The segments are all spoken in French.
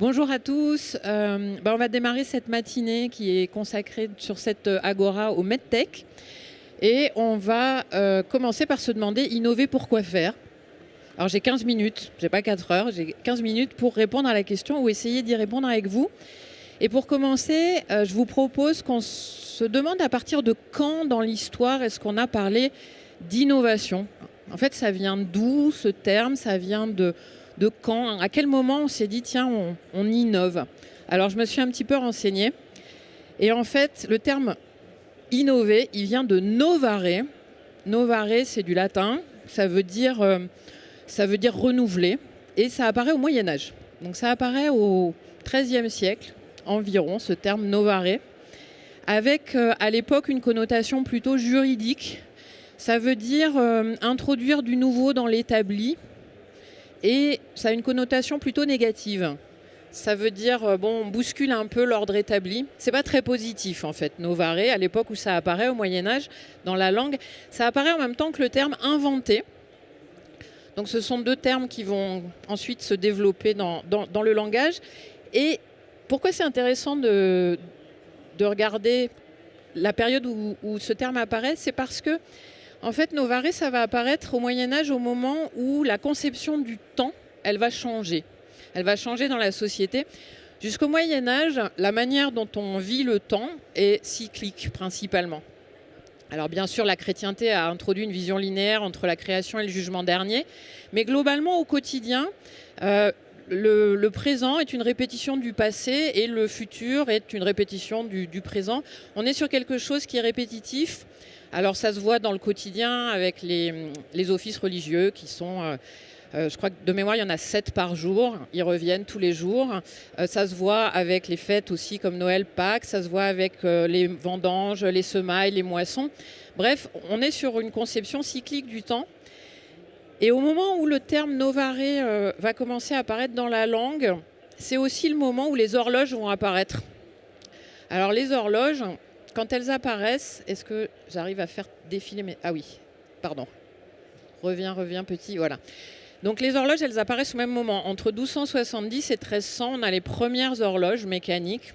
Bonjour à tous. On va démarrer cette matinée qui est consacrée sur cette agora au MedTech. Et on va commencer par se demander innover pour quoi faire. Alors j'ai 15 minutes, j'ai pas 4 heures, j'ai 15 minutes pour répondre à la question ou essayer d'y répondre avec vous. Et pour commencer, je vous propose qu'on se demande à partir de quand dans l'histoire est-ce qu'on a parlé d'innovation. En fait, ça vient d'où ce terme? Ça vient de quand? À quel moment on s'est dit tiens, on innove? Alors je me suis un petit peu renseignée. Et en fait, le terme innover, il vient de novare. Novare, c'est du latin. Ça veut dire renouveler. Et ça apparaît au Moyen-Âge. Donc ça apparaît au XIIIe siècle environ, ce terme novare, avec à l'époque une connotation plutôt juridique. Ça veut dire introduire du nouveau dans l'établi. Et ça a une connotation plutôt négative. Ça veut dire, on bouscule un peu l'ordre établi. C'est pas très positif, en fait, novare, à l'époque où ça apparaît au Moyen-Âge, dans la langue. Ça apparaît en même temps que le terme inventé. Donc ce sont deux termes qui vont ensuite se développer dans le langage. Et pourquoi c'est intéressant de regarder la période où ce terme apparaît? C'est parce que, en fait, novare, ça va apparaître au Moyen-Âge au moment où la conception du temps, elle va changer. Elle va changer dans la société. Jusqu'au Moyen-Âge, la manière dont on vit le temps est cyclique, principalement. Alors bien sûr, la chrétienté a introduit une vision linéaire entre la création et le jugement dernier. Mais globalement, au quotidien, le présent est une répétition du passé et le futur est une répétition du présent. On est sur quelque chose qui est répétitif. Alors ça se voit dans le quotidien avec les offices religieux qui sont... je crois que de mémoire, il y en a 7 par jour. Ils reviennent tous les jours. Ça se voit avec les fêtes aussi comme Noël, Pâques. Ça se voit avec les vendanges, les semailles, les moissons. Bref, on est sur une conception cyclique du temps. Et au moment où le terme novare va commencer à apparaître dans la langue, c'est aussi le moment où les horloges vont apparaître. Alors les horloges, quand elles apparaissent, est-ce que j'arrive à faire défiler mes... Ah oui, pardon. Reviens petit, voilà. Donc les horloges, elles apparaissent au même moment. Entre 1270 et 1300, on a les premières horloges mécaniques.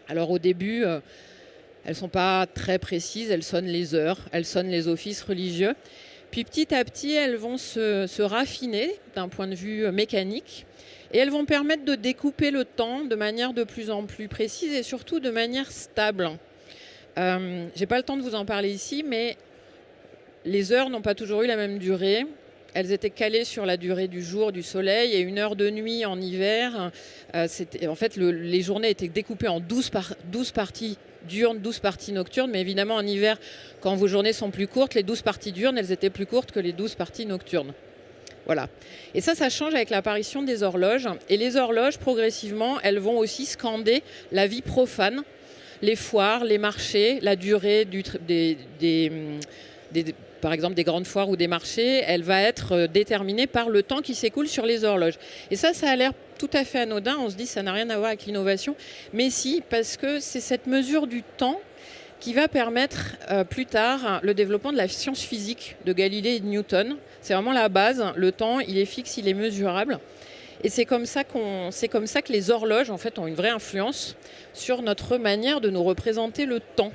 Alors au début, elles ne sont pas très précises, elles sonnent les heures, elles sonnent les offices religieux. Puis petit à petit, elles vont se raffiner d'un point de vue mécanique. Et elles vont permettre de découper le temps de manière de plus en plus précise et surtout de manière stable. Je n'ai pas le temps de vous en parler ici, mais les heures n'ont pas toujours eu la même durée. Elles étaient calées sur la durée du jour, du soleil, et une heure de nuit en hiver. En fait, les journées étaient découpées en 12 parties diurnes, 12 parties nocturnes. Mais évidemment, en hiver, quand vos journées sont plus courtes, les 12 parties diurnes, elles étaient plus courtes que les 12 parties nocturnes. Voilà. Et ça change avec l'apparition des horloges. Et les horloges, progressivement, elles vont aussi scander la vie profane, les foires, les marchés, la durée par exemple des grandes foires ou des marchés, elle va être déterminée par le temps qui s'écoule sur les horloges. Et ça a l'air tout à fait anodin, on se dit ça n'a rien à voir avec l'innovation, mais si, parce que c'est cette mesure du temps qui va permettre plus tard le développement de la science physique de Galilée et de Newton. C'est vraiment la base, le temps, il est fixe, il est mesurable. Et c'est comme ça que les horloges en fait, ont une vraie influence sur notre manière de nous représenter le temps.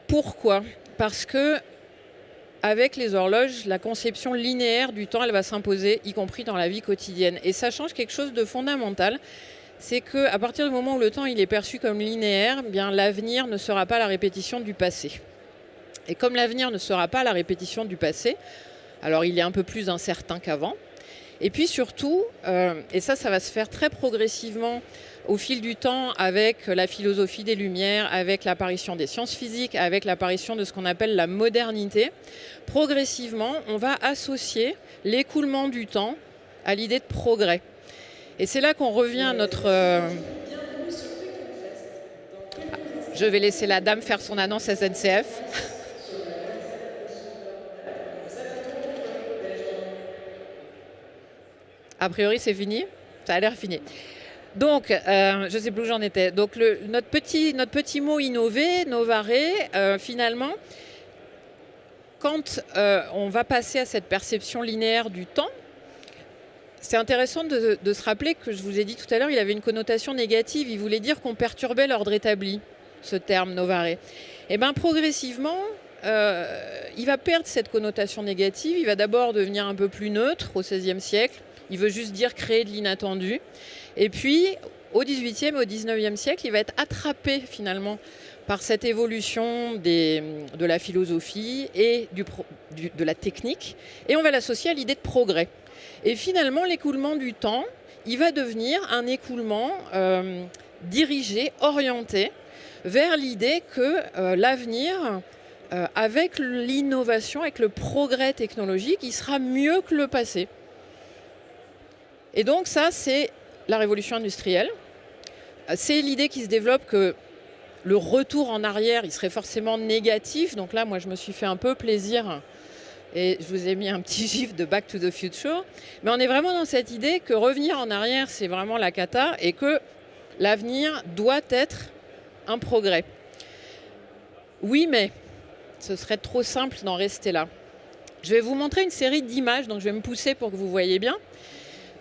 Pourquoi ? Parce que avec les horloges, la conception linéaire du temps, elle va s'imposer, y compris dans la vie quotidienne. Et ça change quelque chose de fondamental. C'est qu'à partir du moment où le temps il est perçu comme linéaire, bien, l'avenir ne sera pas la répétition du passé. Et comme l'avenir ne sera pas la répétition du passé, alors il est un peu plus incertain qu'avant. Et puis surtout, et ça va se faire très progressivement au fil du temps avec la philosophie des Lumières, avec l'apparition des sciences physiques, avec l'apparition de ce qu'on appelle la modernité, progressivement, on va associer l'écoulement du temps à l'idée de progrès. Et c'est là qu'on revient à notre... Je vais laisser la dame faire son annonce SNCF. A priori, c'est fini. Ça a l'air fini. Donc, je ne sais plus où j'en étais. Donc, notre petit mot innover, novare, finalement, quand on va passer à cette perception linéaire du temps, C'est intéressant de se rappeler que je vous ai dit tout à l'heure, il avait une connotation négative. Il voulait dire qu'on perturbait l'ordre établi, ce terme novare. Et bien progressivement, il va perdre cette connotation négative. Il va d'abord devenir un peu plus neutre au XVIe siècle. Il veut juste dire créer de l'inattendu. Et puis, au XVIIIe et au XIXe siècle, il va être attrapé finalement par cette évolution de la philosophie et de la technique. Et on va l'associer à l'idée de progrès. Et finalement, l'écoulement du temps, il va devenir un écoulement dirigé, orienté vers l'idée que l'avenir, avec l'innovation, avec le progrès technologique, il sera mieux que le passé. Et donc ça, c'est la révolution industrielle. C'est l'idée qui se développe que le retour en arrière, il serait forcément négatif. Donc là, moi, je me suis fait un peu plaisir et je vous ai mis un petit gif de Back to the Future. Mais on est vraiment dans cette idée que revenir en arrière, c'est vraiment la cata et que l'avenir doit être un progrès. Oui, mais ce serait trop simple d'en rester là. Je vais vous montrer une série d'images, donc je vais me pousser pour que vous voyez bien.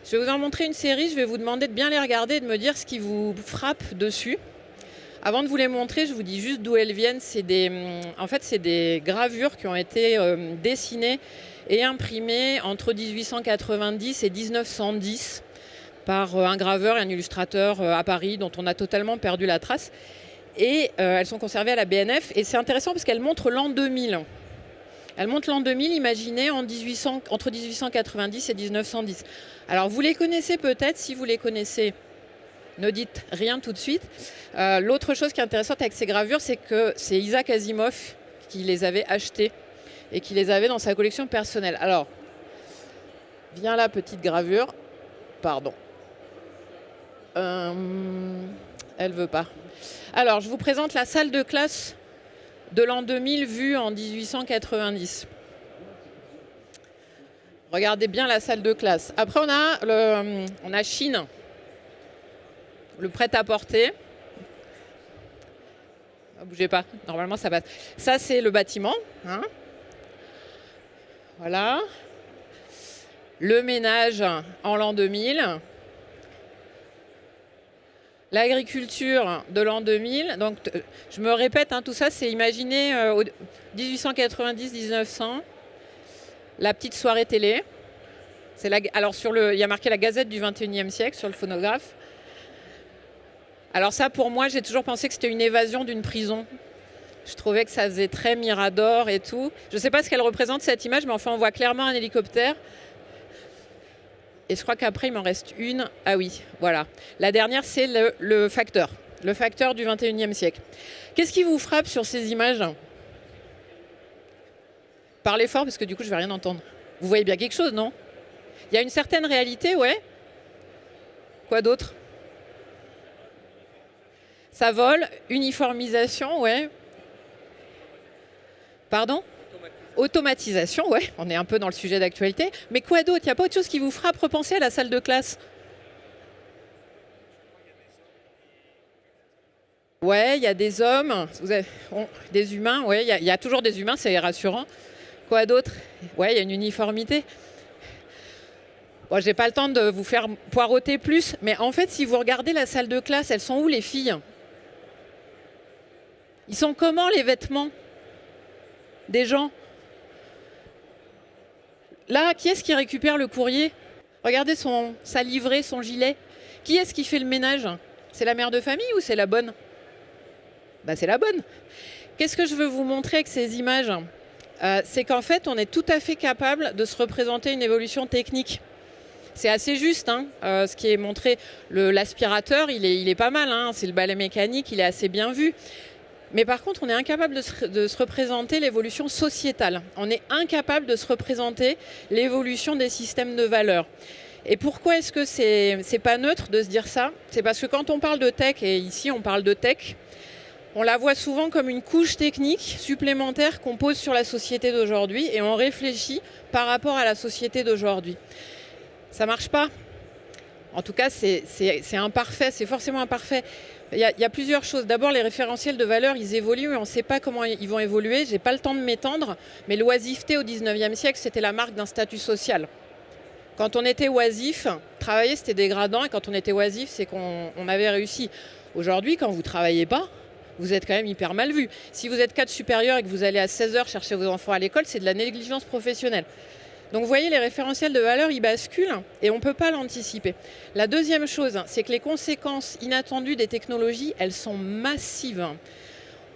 Je vais vous en montrer une série, je vais vous demander de bien les regarder et de me dire ce qui vous frappe dessus. Avant de vous les montrer, je vous dis juste d'où elles viennent. C'est des gravures qui ont été dessinées et imprimées entre 1890 et 1910 par un graveur et un illustrateur à Paris dont on a totalement perdu la trace. Et elles sont conservées à la BNF. Et c'est intéressant parce qu'elles montrent l'an 2000. Elles montrent l'an 2000 imaginé entre 1890 et 1910. Alors vous les connaissez peut-être, si vous les connaissez, ne dites rien tout de suite. L'autre chose qui est intéressante avec ces gravures, c'est que c'est Isaac Asimov qui les avait achetées et qui les avait dans sa collection personnelle. Alors, viens là, petite gravure. Pardon. Elle veut pas. Alors, je vous présente la salle de classe de l'an 2000 vue en 1890. Regardez bien la salle de classe. Après, on a Chine, le prêt-à-porter. Ne bougez pas, normalement ça passe. Ça, c'est le bâtiment. Hein, voilà. Le ménage en l'an 2000. L'agriculture de l'an 2000. Donc, je me répète, hein, tout ça, c'est imaginé 1890-1900. La petite soirée télé. Alors, il y a marqué la Gazette du 21e siècle sur le phonographe. Alors ça, pour moi, j'ai toujours pensé que c'était une évasion d'une prison. Je trouvais que ça faisait très Mirador et tout. Je ne sais pas ce qu'elle représente, cette image, mais enfin, on voit clairement un hélicoptère. Et je crois qu'après, il m'en reste une. Ah oui, voilà. La dernière, c'est le facteur. Le facteur du 21e siècle. Qu'est-ce qui vous frappe sur ces images ? Parlez fort, parce que du coup, je ne vais rien entendre. Vous voyez bien quelque chose, non ? Il y a une certaine réalité, ouais. Quoi d'autre ? Ça vole, uniformisation, ouais. Pardon ? Automatisation, ouais, on est un peu dans le sujet d'actualité. Mais quoi d'autre ? Il n'y a pas autre chose qui vous frappe ? Repensez à la salle de classe. Ouais, il y a des hommes, des humains, ouais, il y a toujours des humains, c'est rassurant. Quoi d'autre ? Ouais, il y a une uniformité. Bon, j'ai pas le temps de vous faire poireauter plus, mais en fait, si vous regardez la salle de classe, elles sont où les filles ? Ils sont comment les vêtements des gens ? Là, qui est-ce qui récupère le courrier ? Regardez sa livrée, son gilet. Qui est-ce qui fait le ménage ? C'est la mère de famille ou c'est la bonne ? Bah, c'est la bonne. Qu'est-ce que je veux vous montrer avec ces images ? C'est qu'en fait, on est tout à fait capable de se représenter une évolution technique. C'est assez juste, hein, ce qui est montré. L'aspirateur, il est pas mal, hein, c'est le balai mécanique, il est assez bien vu. Mais par contre, on est incapable de se représenter l'évolution sociétale. On est incapable de se représenter l'évolution des systèmes de valeurs. Et pourquoi est-ce que c'est pas neutre de se dire ça ? C'est parce que quand on parle de tech, et ici on parle de tech, on la voit souvent comme une couche technique supplémentaire qu'on pose sur la société d'aujourd'hui et on réfléchit par rapport à la société d'aujourd'hui. Ça marche pas. En tout cas, c'est imparfait, c'est forcément imparfait. Il y a plusieurs choses. D'abord, les référentiels de valeur, ils évoluent et on ne sait pas comment ils vont évoluer. Je n'ai pas le temps de m'étendre, mais l'oisiveté au 19e siècle, c'était la marque d'un statut social. Quand on était oisif, travailler c'était dégradant, et quand on était oisif, c'est qu'on avait réussi. Aujourd'hui, quand vous ne travaillez pas, vous êtes quand même hyper mal vu. Si vous êtes cadre supérieur et que vous allez à 16h chercher vos enfants à l'école, c'est de la négligence professionnelle. Donc vous voyez, les référentiels de valeur, ils basculent et on ne peut pas l'anticiper. La deuxième chose, c'est que les conséquences inattendues des technologies, elles sont massives.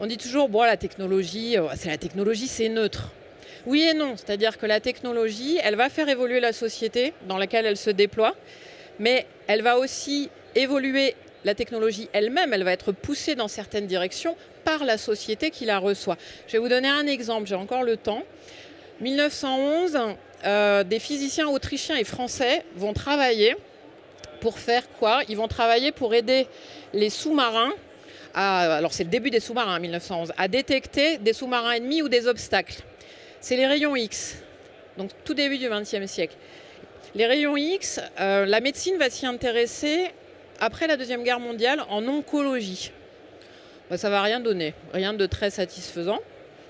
On dit toujours, bon, la technologie, c'est neutre. Oui et non, c'est-à-dire que la technologie, elle va faire évoluer la société dans laquelle elle se déploie, mais elle va aussi évoluer la technologie elle-même, elle va être poussée dans certaines directions par la société qui la reçoit. Je vais vous donner un exemple, j'ai encore le temps. 1911, des physiciens autrichiens et français vont travailler pour faire quoi? Ils vont travailler pour aider les sous-marins, alors c'est le début des sous-marins, 1911, à détecter des sous-marins ennemis ou des obstacles. C'est les rayons X, donc tout début du XXe siècle. Les rayons X, la médecine va s'y intéresser après la Deuxième Guerre mondiale en oncologie. Ça ne va rien donner, rien de très satisfaisant.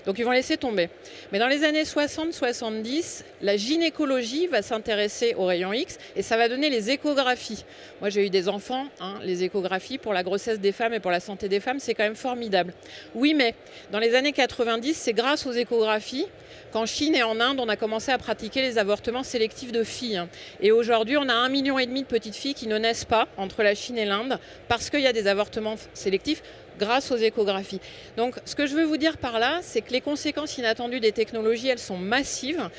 Donc ils vont laisser tomber. Mais dans les années 60-70, la gynécologie va s'intéresser aux rayons X et ça va donner les échographies. Moi j'ai eu des enfants, les échographies pour la grossesse des femmes et pour la santé des femmes, c'est quand même formidable. Oui, mais dans les années 90, c'est grâce aux échographies qu'en Chine et en Inde, on a commencé à pratiquer les avortements sélectifs de filles. Et aujourd'hui, on a 1,5 million de petites filles qui ne naissent pas entre la Chine et l'Inde parce qu'il y a des avortements sélectifs grâce aux échographies. Donc ce que je veux vous dire par là, c'est que les conséquences inattendues des technologies, elles sont massives.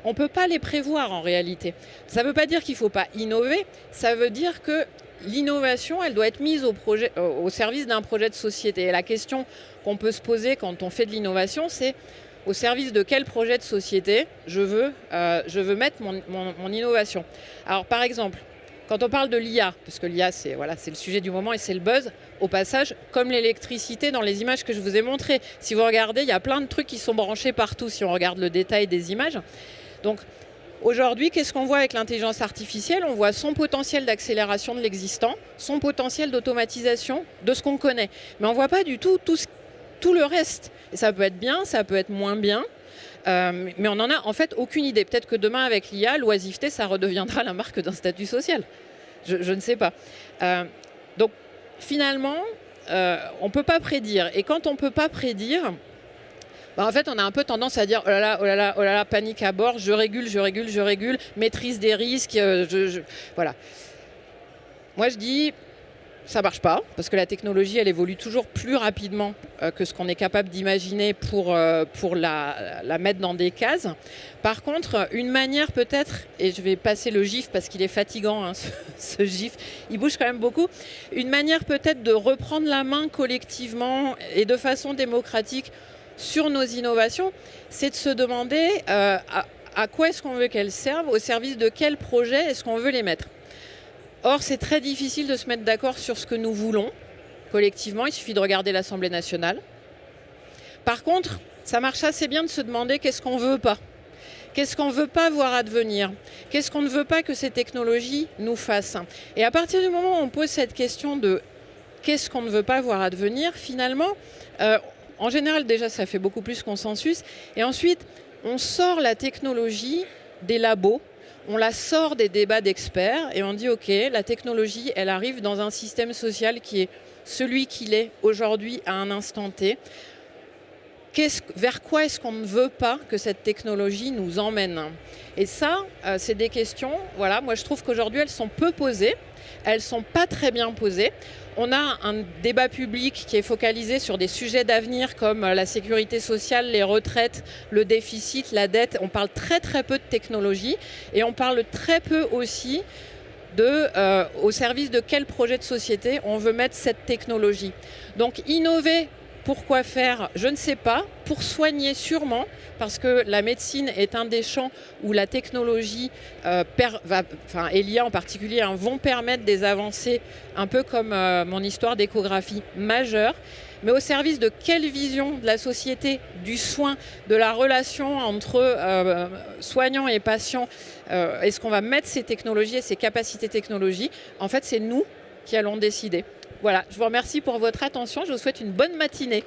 On ne peut pas les prévoir en réalité. Ça ne veut pas dire qu'il ne faut pas innover, ça veut dire que l'innovation, elle doit être mise au service d'un projet de société. Et la question qu'on peut se poser quand on fait de l'innovation, c'est au service de quel projet de société je veux mettre mon innovation. Alors par exemple, quand on parle de l'IA, parce que l'IA c'est le sujet du moment et c'est le buzz, au passage, comme l'électricité dans les images que je vous ai montrées. Si vous regardez, il y a plein de trucs qui sont branchés partout si on regarde le détail des images. Donc aujourd'hui, qu'est-ce qu'on voit avec l'intelligence artificielle? On voit son potentiel d'accélération de l'existant, son potentiel d'automatisation de ce qu'on connaît. Mais on ne voit pas du tout tout le reste. Et ça peut être bien, ça peut être moins bien. Mais on n'en a en fait aucune idée. Peut-être que demain, avec l'IA, l'oisiveté, ça redeviendra la marque d'un statut social. Je ne sais pas. Donc, finalement, on ne peut pas prédire. Et quand on ne peut pas prédire, en fait, on a un peu tendance à dire « oh là là, oh là là, oh là là, panique à bord, je régule, maîtrise des risques. » Voilà. Moi, je dis... ça ne marche pas, parce que la technologie, elle évolue toujours plus rapidement que ce qu'on est capable d'imaginer pour la mettre dans des cases. Par contre, une manière peut-être, et je vais passer le gif parce qu'il est fatigant, ce gif, il bouge quand même beaucoup, une manière peut-être de reprendre la main collectivement et de façon démocratique sur nos innovations, c'est de se demander à quoi est-ce qu'on veut qu'elles servent, au service de quel projet est-ce qu'on veut les mettre. Or, c'est très difficile de se mettre d'accord sur ce que nous voulons collectivement. Il suffit de regarder l'Assemblée nationale. Par contre, ça marche assez bien de se demander qu'est-ce qu'on ne veut pas. Qu'est-ce qu'on ne veut pas voir advenir? Qu'est-ce qu'on ne veut pas que ces technologies nous fassent? Et à partir du moment où on pose cette question de qu'est-ce qu'on ne veut pas voir advenir, finalement, en général, déjà, ça fait beaucoup plus consensus. Et ensuite, on sort la technologie des labos. On la sort des débats d'experts et on dit ok, la technologie, elle arrive dans un système social qui est celui qu'il est aujourd'hui à un instant T. Vers quoi est-ce qu'on ne veut pas que cette technologie nous emmène? Et ça, c'est des questions, voilà, moi je trouve qu'aujourd'hui elles sont peu posées, elles ne sont pas très bien posées. On a un débat public qui est focalisé sur des sujets d'avenir comme la sécurité sociale, les retraites, le déficit, la dette. On parle très très peu de technologie et on parle très peu aussi au service de quel projet de société on veut mettre cette technologie. Donc innover, pourquoi faire? Je ne sais pas. Pour soigner sûrement, parce que la médecine est un des champs où la technologie et l'IA en particulier vont permettre des avancées, un peu comme mon histoire d'échographie majeure. Mais au service de quelle vision de la société, du soin, de la relation entre soignants et patients, est-ce qu'on va mettre ces technologies et ces capacités technologiques? En fait, c'est nous qui allons décider. Voilà, je vous remercie pour votre attention. Je vous souhaite une bonne matinée.